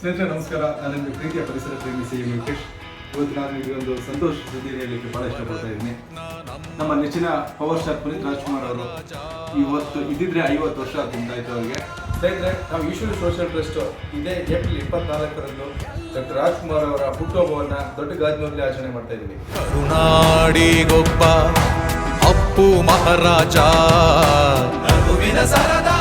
ಸ್ನೇಹಿತರೆ ನಮಸ್ಕಾರ. ನಾನು ನಿಮಗೆ ಪ್ರೀತಿಯ ಪರಿಸರ ಪ್ರೇಮಿ ಸಿ ವೆಂಕಟೇಶ್. ಇವತ್ತು ನಾನು ನಿಮಗೆ ಒಂದು ಸಂತೋಷ ಸುದ್ದಿ ಹೇಳಲಿಕ್ಕೆ ಬಹಳ ಇಷ್ಟಪಡ್ತಾ ಇದ್ದೀನಿ. ನಮ್ಮ ನೆಚ್ಚಿನ ಪವರ್ ಸ್ಟಾರ್ ಪುನೀತ್ ರಾಜ್ಕುಮಾರ್ ಅವರು ಇವತ್ತು ಇದ್ದಿದ್ರೆ 50 ವರ್ಷ ತುಂಬಿದಾಯ್ತು ಅವರಿಗೆ. ಸ್ನೇಹಿತರೆ, ನಾವು ಈಶ್ವರಿ ಸೋಷಿಯಲ್ ಟ್ರಸ್ಟ್ ಇದೇ ಏಪ್ರಿಲ್ 24ರಂದು ಡಾಕ್ಟರ್ ರಾಜ್ಕುಮಾರ್ ಅವರ ಹುಟ್ಟುಹಬ್ಬವನ್ನು ದೊಡ್ಡ ಗಾಜಿನಲ್ಲಿ ಆಚರಣೆ ಮಾಡ್ತಾ ಇದ್ದೀವಿ. ಕರುನಾಡಿಗೊಬ್ಬ ಅಪ್ಪು ಮಹಾರಾಜ, ನಗುವಿನ ಸರದಾರ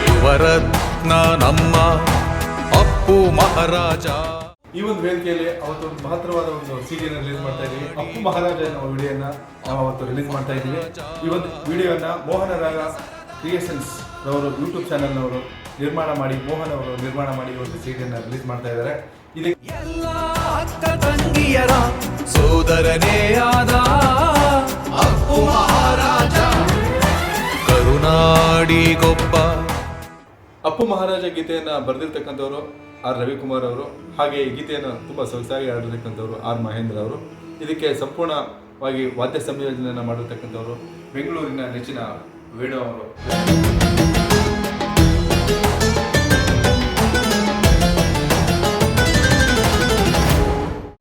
ಯುವರತ್ನ ನಮ್ಮ ಅಪ್ಪು ಮಹಾರಾಜ. ಈ ಒಂದು ವೇದಿಕೆಯಲ್ಲಿ ಅವತ್ತು ಒಂದು ಮಹತ್ತರವಾದ ಒಂದು ಸಿಡಿಯನ್ನು ರಿಲೀಸ್ ಮಾಡ್ತಾ ಇದ್ದೀವಿ. ಅಪ್ಪು ಮಹಾರಾಜ ಅನ್ನೋ ವಿಡಿಯೋನ ನಾವು ಅವತ್ತು ರಿಲೀಸ್ ಮಾಡ್ತಾ ಇದ್ದೀವಿ. ಈ ಒಂದು ವಿಡಿಯೋನ ಮೋಹನ ರಾಗ ಕ್ರಿಯೇಷನ್ಸ್ ರವರು ಯೂಟ್ಯೂಬ್ ಚಾನೆಲ್ನವರು ನಿರ್ಮಾಣ ಮಾಡಿ, ಮೋಹನ್ ಅವರು ನಿರ್ಮಾಣ ಮಾಡಿ ಒಂದು ಸಿಡಿಯನ್ನು ರಿಲೀಸ್ ಮಾಡ್ತಾ ಇದ್ದಾರೆ. ಇದಕ್ಕೆ ಎಲ್ಲ ಅಕ್ಕ ತಂಗಿಯರ ಸೋದರನೇ ಆದ ಅಪ್ಪು ಮಹಾರಾಜ, ಕರುನಾಡಿಗೊಬ್ಬ. ಅಪ್ಪು ಮಹಾರಾಜ ಗೀತೆಯನ್ನು ಬರೆದಿರ್ತಕ್ಕಂಥವ್ರು ಆರ್ ರವಿಕುಮಾರ್ ಅವರು, ಹಾಗೆ ಈ ಗೀತೆಯನ್ನು ತುಂಬ ಸೊಗಸಾಗಿ ಆಡಿರ್ತಕ್ಕಂಥವ್ರು ಆರ್ ಮಹೇಂದ್ರ ಅವರು. ಇದಕ್ಕೆ ಸಂಪೂರ್ಣವಾಗಿ ವಾದ್ಯ ಸಂಯೋಜನೆಯನ್ನು ಮಾಡಿರ್ತಕ್ಕಂಥವ್ರು ಬೆಂಗಳೂರಿನ ನೆಚ್ಚಿನ ವೇಣು ಅವರು.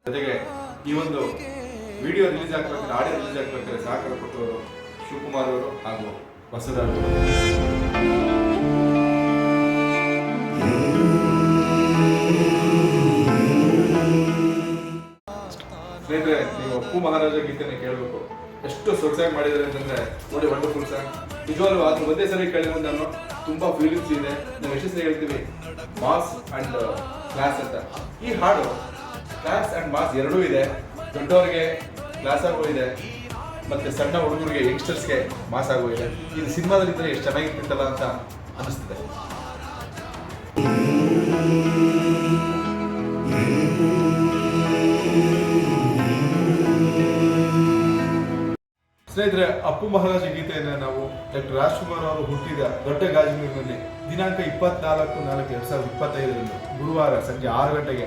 ಜೊತೆಗೆ ಈ ಒಂದು ವಿಡಿಯೋ ರಿಲೀಸ್ ಆಗ್ಬೇಕಾದ್ರೆ, ಆಡಿಯೋ ರಿಲೀಸ್ ಆಗ್ಬೇಕಾದ್ರೆ ಸಹಕಾರ ಕೊಟ್ಟವರು ಶಿವಕುಮಾರ್ ಅವರು ಹಾಗೂ ಬಸವರಾಜ್ ಅವರು. ಸ್ನೇಹಿತರೆ, ನೀವು ಅಪ್ಪು ಮಹಾರಾಜ ಗೀತೆನ ಕೇಳಬೇಕು. ಎಷ್ಟು ಸೊಗಸಾಗಿ ಮಾಡಿದ್ದಾರೆ ಅಂತಂದ್ರೆ ನೋಡಿ, ವಂಡರ್ಫುಲ್ ಸಾಂಗ್. ನಿಜವಾಗ್ಲೂ ಅದು ಒಂದೇ ಸರಿ ಕೇಳಿದ್ರೆ ನಾನು ತುಂಬಾ ಫೀಲಿಂಗ್ಸ್ ಇದೆ. ನಾವು ಎಷ್ಟು ಸರಿ ಹೇಳ್ತೀವಿ ಮಾಸ್ ಅಂಡ್ ಕ್ಲಾಸ್ ಅಂತ. ಈ ಹಾಡು ಕ್ಲಾಸ್ ಅಂಡ್ ಮಾಸ್ ಎರಡೂ ಇದೆ. ದೊಡ್ಡವರಿಗೆ ಕ್ಲಾಸ್ ಆಗೋ ಇದೆ, ಮತ್ತೆ ಸಣ್ಣ ಹುಡುಗರಿಗೆ ಯಂಗ್ಸ್ಟರ್ಸ್ಗೆ ಮಾಸ್ ಆಗೋ ಇದೆ. ಇದು ಸಿನಿಮಾದಲ್ಲಿ ಇದ್ರೆ ಎಷ್ಟು ಚೆನ್ನಾಗಿರ್ತಿತ್ತಲ್ಲ ಅಂತ ಅನಿಸ್ತದೆ. ಸ್ನೇಹಿತರೆ, ಅಪ್ಪು ಮಹಾರಾಜ ಗೀತೆಯನ್ನು ನಾವು ಡಾಕ್ಟರ್ ರಾಜ್ಕುಮಾರ್ ಅವರು ಹುಟ್ಟಿದ ದೊಡ್ಡ ಗಾಜಿನೂರಿನಲ್ಲಿ ದಿನಾಂಕ 24/4/2025 ಗುರುವಾರ ಸಂಜೆ 6 ಗಂಟೆಗೆ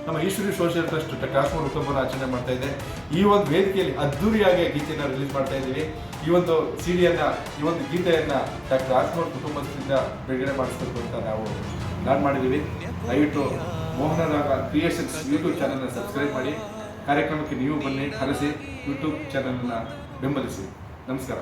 ನಮ್ಮ Eshwari social trust doctor Rajkumar ಹುಟ್ಟುಹಬ್ಬವನ್ನು ಆಚರಣೆ ಮಾಡ್ತಾ ಇದೆ. ಈ ಒಂದು ವೇದಿಕೆಯಲ್ಲಿ ಅದ್ದೂರಿಯಾಗಿ ಗೀತೆಯನ್ನು ರಿಲೀಸ್ ಮಾಡ್ತಾ ಇದ್ದೀವಿ. ಈ ಒಂದು ಸಿಡಿಯನ್ನು, ಈ ಒಂದು ಗೀತೆಯನ್ನು ಡಾಕ್ಟರ್ ರಾಜ್ಕುಮಾರ್ ಕುಟುಂಬದಿಂದ ಬಿಡುಗಡೆ ಮಾಡಿಸ್ಬೇಕು ಅಂತ ನಾವು ಪ್ಲಾನ್ ಮಾಡಿದ್ದೀವಿ. ದಯವಿಟ್ಟು ಮೋಹನ ರಾಗ ಕ್ರಿಯೇಷನ್ಸ್ ಯೂಟ್ಯೂಬ್ ಚಾನಲ್ನ ಸಬ್ಸ್ಕ್ರೈಬ್ ಮಾಡಿ, ಕಾರ್ಯಕ್ರಮಕ್ಕೆ ನೀವು ಬನ್ನಿ, ಹರಸಿ, ಯೂಟ್ಯೂಬ್ ಚಾನಲ್ನ ಬೆಂಬಲಿಸಿ. ನಮಸ್ಕಾರ.